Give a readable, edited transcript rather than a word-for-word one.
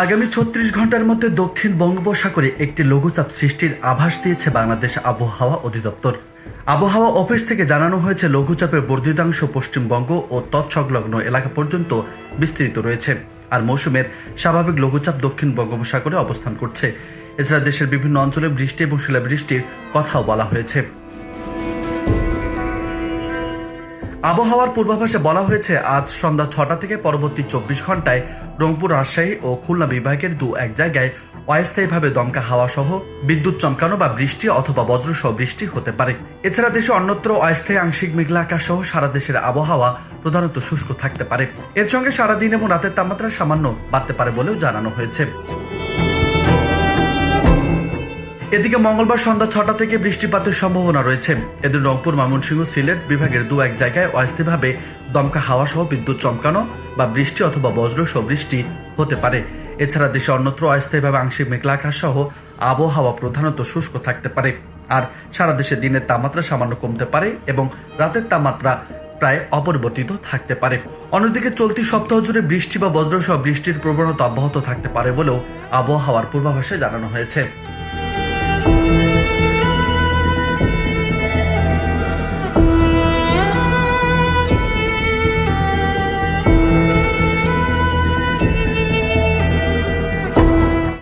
আগামী ৩৬ ঘন্টার মধ্যে দক্ষিণ বঙ্গোপসাগরে একটি লঘুচাপ সৃষ্টির আভাস দিয়েছে বাংলাদেশ আবহাওয়া অধিদপ্তর। আবহাওয়া অফিস থেকে জানানো হয়েছে, লঘুচাপের বর্ধিতাংশ পশ্চিমবঙ্গ ও তৎসংলগ্ন এলাকা পর্যন্ত বিস্তৃত রয়েছে। আর মৌসুমের স্বাভাবিক লঘুচাপ দক্ষিণ বঙ্গোপসাগরে অবস্থান করছে। এছাড়া দেশের বিভিন্ন অঞ্চলে বৃষ্টি এবং শিলাবৃষ্টির কথাও বলা হয়েছে। আবহাওয়ার পূর্বাভাসে বলা হয়েছে, আজ সন্ধ্যা ৬টা থেকে পরবর্তী ২৪ ঘন্টায় রংপুর, রাজশাহী ও খুলনা বিভাগের এক জায়গায় অস্থায়ীভাবে দমকা হাওয়া সহ বিদ্যুৎ চমকানো বা বৃষ্টি অথবা বজ্রসহ বৃষ্টি হতে পারে। এছাড়া দেশে অন্যত্র অস্থায়ী আংশিক মেঘলা আকাশ সহ সারা দেশের আবহাওয়া প্রধানত শুষ্ক থাকতে পারে। এর সঙ্গে সারাদিন এবং রাতের তাপমাত্রা সামান্য বাড়তে পারে বলেও জানানো হয়েছে। এদিকে মঙ্গলবার সন্ধ্যা ৬টা থেকে বৃষ্টিপাতের সম্ভাবনা রয়েছে। এদিন রংপুর, ময়মনসিংহ, সিলেট বিভাগের এক জায়গায় অস্থায়ীভাবে দমকা হাওয়া সহ বিদ্যুৎ চমকানো বা বৃষ্টি অথবা বজ্রসহ বৃষ্টি হতে পারে। এছাড়া দেশে অন্যত্র অস্থায়ীভাবে আংশিক মেঘলা আকাশ সহ আবহাওয়া প্রধানত শুষ্ক থাকতে পারে। আর সারা দেশে দিনের তাপমাত্রা সামান্য কমতে পারে এবং রাতের তাপমাত্রা প্রায় অপরিবর্তিত থাকতে পারে। অন্যদিকে চলতি সপ্তাহ জুড়ে বৃষ্টি বা বজ্রসহ বৃষ্টির প্রবণতা অব্যাহত থাকতে পারে বলেও আবহাওয়ার পূর্বাভাসে জানানো হয়েছে।